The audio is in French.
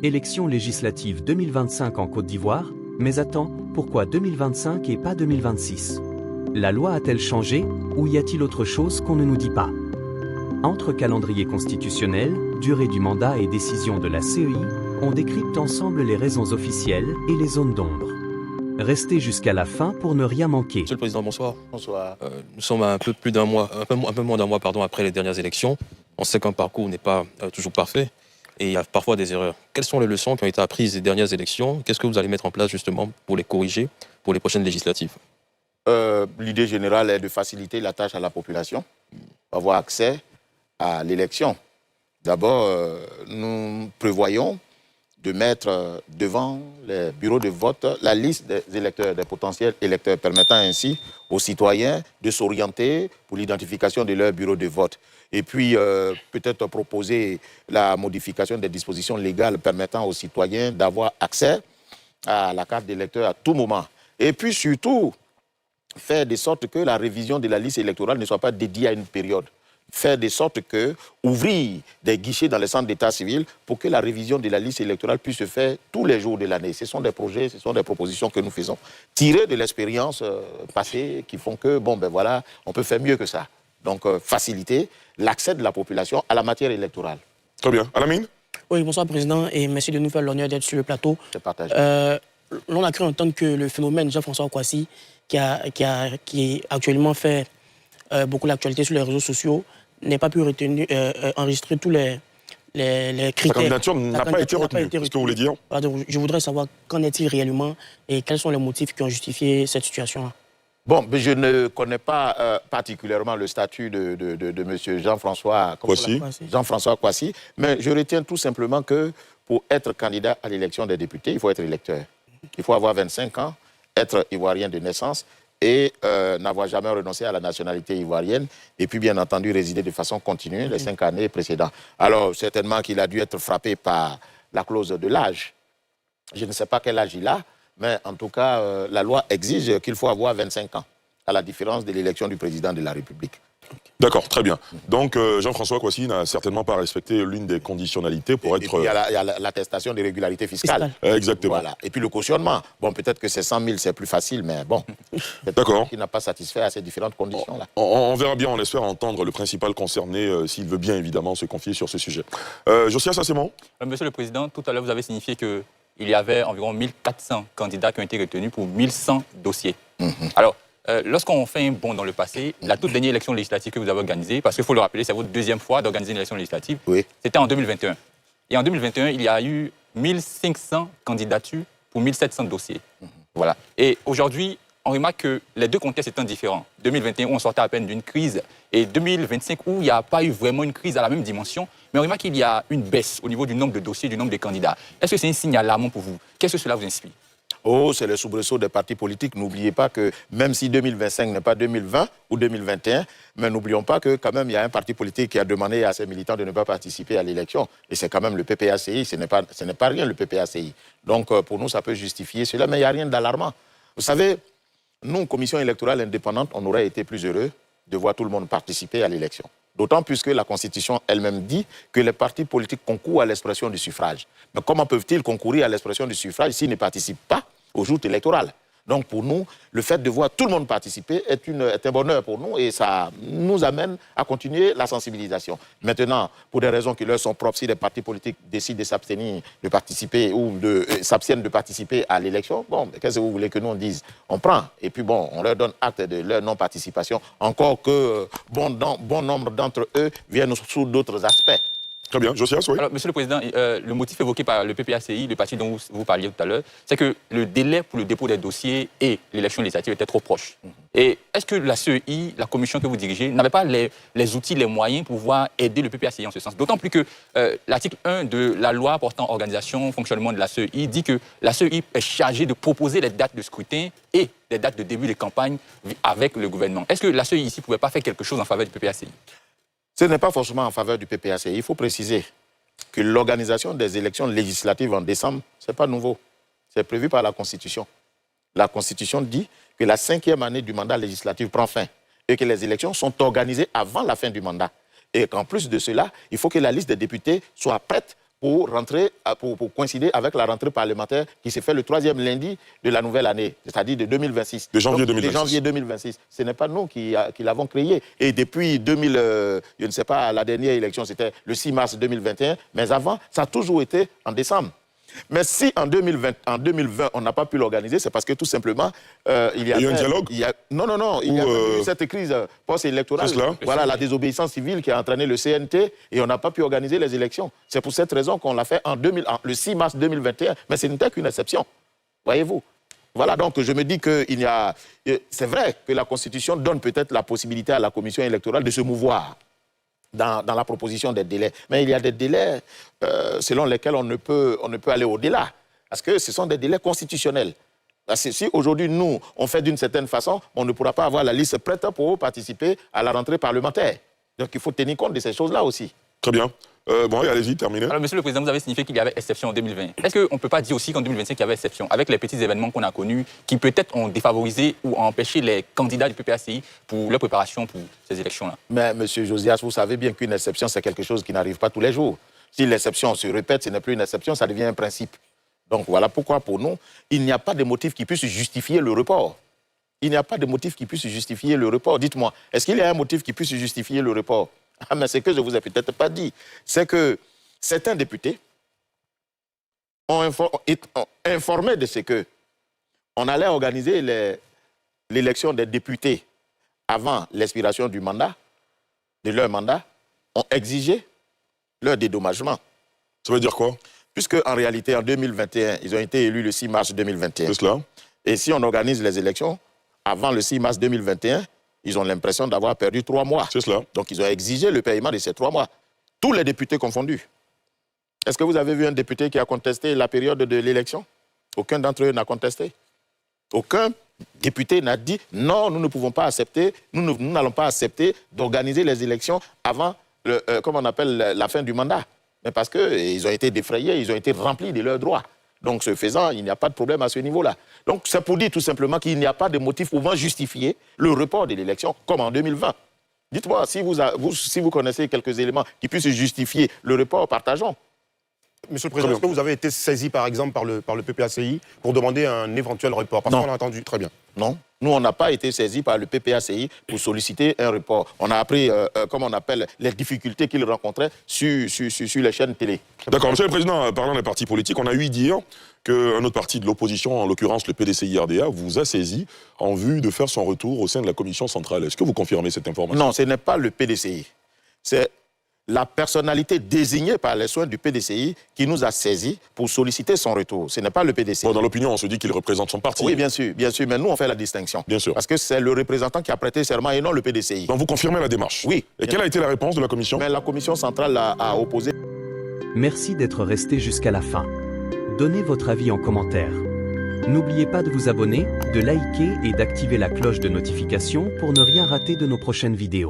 Élections législatives 2025 en Côte d'Ivoire, mais attends, pourquoi 2025 et pas 2026? La loi a-t-elle changé, ou y a-t-il autre chose qu'on ne nous dit pas? Entre calendrier constitutionnel, durée du mandat et décision de la CEI, on décrypte ensemble les raisons officielles et les zones d'ombre. Restez jusqu'à la fin pour ne rien manquer. Monsieur le Président, bonsoir. Bonsoir. Nous sommes à un peu plus d'un mois, un peu moins d'un mois après les dernières élections. On sait qu'un parcours n'est pas toujours parfait et il y a parfois des erreurs. Quelles sont les leçons qui ont été apprises des dernières élections? Qu'est-ce que vous allez mettre en place justement pour les corriger pour les prochaines législatives? L'idée générale est de faciliter la tâche à la population, avoir accès à l'élection. D'abord, nous prévoyons de mettre devant les bureaux de vote la liste des électeurs, des potentiels électeurs, permettant ainsi aux citoyens de s'orienter pour l'identification de leur bureau de vote. Et puis, peut-être proposer la modification des dispositions légales permettant aux citoyens d'avoir accès à la carte d'électeur à tout moment. Et puis, surtout, faire de sorte que la révision de la liste électorale ne soit pas dédiée à une période. Faire de sorte que, ouvrir des guichets dans les centres d'état civil pour que la révision de la liste électorale puisse se faire tous les jours de l'année. Ce sont des projets, ce sont des propositions que nous faisons, tirées de l'expérience passée qui font que, bon, ben voilà, on peut faire mieux que ça. Donc, faciliter l'accès de la population à la matière électorale. Très bien. Alamine? Oui, bonsoir, Président, et merci de nous faire l'honneur d'être sur le plateau. C'est partagé. On a cru entendre que le phénomène Jean-François Kwasi, qui actuellement fait beaucoup l'actualité sur les réseaux sociaux, n'est pas pu enregistrer tous les critères. Sa candidature n'a pas été retenue. Qu'est-ce que vous voulez dire? Je voudrais savoir qu'en est-il réellement et quels sont les motifs qui ont justifié cette situation-là. Bon, mais je ne connais pas particulièrement le statut de M. Jean-François Kwasi, mais je retiens tout simplement que pour être candidat à l'élection des députés, il faut être électeur. Il faut avoir 25 ans, être ivoirien de naissance et n'avoir jamais renoncé à la nationalité ivoirienne et puis bien entendu résider de façon continue les 5 années précédentes. Alors certainement qu'il a dû être frappé par la clause de l'âge. Je ne sais pas quel âge il a, mais en tout cas la loi exige qu'il faut avoir 25 ans, à la différence de l'élection du président de la République. D'accord, très bien. Donc Jean-François Kwasi n'a certainement pas respecté l'une des conditionnalités pour être... Et puis il y a l'attestation de régularité fiscale. Exactement. Voilà. Et puis le cautionnement. Bon, peut-être que c'est 100 000, c'est plus facile, mais bon. D'accord. Qui n'a pas satisfait à ces différentes conditions-là. On verra bien, on espère entendre le principal concerné, s'il veut bien évidemment se confier sur ce sujet. Josias, ça c'est bon? Monsieur le Président, tout à l'heure vous avez signifié qu'il y avait environ 1400 candidats qui ont été retenus pour 1100 dossiers. Alors, lorsqu'on fait un bond dans le passé, la toute dernière élection législative que vous avez organisée, parce qu'il faut le rappeler, c'est votre deuxième fois d'organiser une élection législative, c'était en 2021. Et en 2021, il y a eu 1500 candidatures pour 1700 dossiers. Voilà. Et aujourd'hui, on remarque que les deux contextes étant différents. 2021, où on sortait à peine d'une crise, et 2025, où il n'y a pas eu vraiment une crise à la même dimension, mais on remarque qu'il y a une baisse au niveau du nombre de dossiers, du nombre de candidats. Est-ce que c'est un signe alarmant pour vous? Qu'est-ce que cela vous inspire? Oh, c'est le soubresaut des partis politiques. N'oubliez pas que même si 2025 n'est pas 2020 ou 2021, mais n'oublions pas que quand même il y a un parti politique qui a demandé à ses militants de ne pas participer à l'élection. Et c'est quand même le PPACI, ce n'est pas rien le PPACI. Donc pour nous, ça peut justifier cela, mais il n'y a rien d'alarmant. Vous savez, nous, commission électorale indépendante, on aurait été plus heureux de voir tout le monde participer à l'élection. D'autant plus que la Constitution elle-même dit que les partis politiques concourent à l'expression du suffrage. Mais comment peuvent-ils concourir à l'expression du suffrage s'ils ne participent pas au jour électoral? Donc pour nous, le fait de voir tout le monde participer est un bonheur pour nous et ça nous amène à continuer la sensibilisation. Maintenant, pour des raisons qui leur sont propres, si les partis politiques décident de s'abstenir de participer ou s'abstiennent de participer à l'élection, bon, qu'est-ce que vous voulez que nous on dise? On prend et puis bon, on leur donne acte de leur non-participation, encore que bon nombre d'entre eux viennent sous d'autres aspects. Très bien. Josias, oui. Alors, Monsieur le Président, le motif évoqué par le PPACI, le parti dont vous parliez tout à l'heure, c'est que le délai pour le dépôt des dossiers et l'élection législative était trop proche. Et est-ce que la CEI, la commission que vous dirigez, n'avait pas les outils, les moyens pour pouvoir aider le PPACI en ce sens? D'autant plus que l'article 1 de la loi portant organisation, fonctionnement de la CEI dit que la CEI est chargée de proposer les dates de scrutin et les dates de début de campagne avec le gouvernement. Est-ce que la CEI ici ne pouvait pas faire quelque chose en faveur du PPACI? Ce n'est pas forcément en faveur du PPACI. Il faut préciser que l'organisation des élections législatives en décembre, ce n'est pas nouveau. C'est prévu par la Constitution. La Constitution dit que la 5e année du mandat législatif prend fin et que les élections sont organisées avant la fin du mandat. Et qu'en plus de cela, il faut que la liste des députés soit prête pour coïncider avec la rentrée parlementaire qui s'est fait le 3e lundi de la nouvelle année, c'est-à-dire de 2026. De janvier 2026. De janvier 2026. Ce n'est pas nous qui l'avons créé. Et depuis je ne sais pas, la dernière élection, c'était le 6 mars 2021, mais avant, ça a toujours été en décembre. Mais si en 2020, on n'a pas pu l'organiser, c'est parce que tout simplement, il y a eu un dialogue. Il y a eu cette crise post-électorale. Voilà, la désobéissance civile qui a entraîné le CNT et on n'a pas pu organiser les élections. C'est pour cette raison qu'on l'a fait le 6 mars 2021. Mais ce n'était qu'une exception. Voyez-vous. Voilà, donc je me dis que c'est vrai que la Constitution donne peut-être la possibilité à la Commission électorale de se mouvoir dans la proposition des délais. Mais il y a des délais selon lesquels on ne peut aller au-delà. Parce que ce sont des délais constitutionnels. Parce que si aujourd'hui, nous, on fait d'une certaine façon, on ne pourra pas avoir la liste prête pour participer à la rentrée parlementaire. Donc il faut tenir compte de ces choses-là aussi. Très bien. Bon, allez-y, terminez. Alors, Monsieur le Président, vous avez signifié qu'il y avait exception en 2020. Est-ce qu'on ne peut pas dire aussi qu'en 2025, il y avait exception, avec les petits événements qu'on a connus, qui peut-être ont défavorisé ou ont empêché les candidats du PPACI pour leur préparation pour ces élections-là? Mais, Monsieur Josias, vous savez bien qu'une exception, c'est quelque chose qui n'arrive pas tous les jours. Si l'exception se répète, ce n'est plus une exception, ça devient un principe. Donc voilà pourquoi, pour nous, il n'y a pas de motif qui puisse justifier le report. Il n'y a pas de motif qui puisse justifier le report. Dites-moi, est-ce qu'il y a un motif qui puisse justifier le report? Ah, mais c'est que je ne vous ai peut-être pas dit. C'est que certains députés ont informé de ce que on allait organiser l'élection des députés avant l'expiration du mandat, de leur mandat, ont exigé leur dédommagement. Ça veut dire quoi? Puisque en réalité, en 2021, ils ont été élus le 6 mars 2021. C'est cela. Et si on organise les élections avant le 6 mars 2021, ils ont l'impression d'avoir perdu 3 mois. C'est cela. Donc, ils ont exigé le paiement de ces 3 mois. Tous les députés confondus. Est-ce que vous avez vu un député qui a contesté la période de l'élection? Aucun d'entre eux n'a contesté. Aucun député n'a dit « Non, nous ne pouvons pas accepter, nous n'allons pas accepter d'organiser les élections avant la fin du mandat. » Mais parce qu'ils ont été défrayés, ils ont été remplis de leurs droits. Donc, ce faisant, il n'y a pas de problème à ce niveau-là. Donc, c'est pour dire tout simplement qu'il n'y a pas de motif pouvant justifier le report de l'élection, comme en 2020. Dites-moi, si vous connaissez quelques éléments qui puissent justifier le report, partageons. Monsieur le Président, est-ce que vous avez été saisi, par exemple, par le PPACI pour demander un éventuel report? Parce qu'on a entendu. Très bien. Non. Nous, on n'a pas été saisis par le PPACI pour solliciter un report. On a appris, les difficultés qu'ils rencontraient sur les chaînes télé. D'accord. Monsieur le Président, parlant des partis politiques, on a eu dire qu'un autre parti de l'opposition, en l'occurrence le PDCI-RDA, vous a saisi en vue de faire son retour au sein de la Commission centrale. Est-ce que vous confirmez cette information? Non, ce n'est pas le PDCI. C'est la personnalité désignée par les soins du PDCI qui nous a saisis pour solliciter son retour. Ce n'est pas le PDCI. Bon, dans l'opinion, on se dit qu'il représente son parti. Oui, bien sûr, mais nous, on fait la distinction. Bien sûr. Parce que c'est le représentant qui a prêté serment et non le PDCI. Donc vous confirmez la démarche? Oui. Et quelle a été la réponse de la Commission? Mais la Commission centrale a opposé. Merci d'être resté jusqu'à la fin. Donnez votre avis en commentaire. N'oubliez pas de vous abonner, de liker et d'activer la cloche de notification pour ne rien rater de nos prochaines vidéos.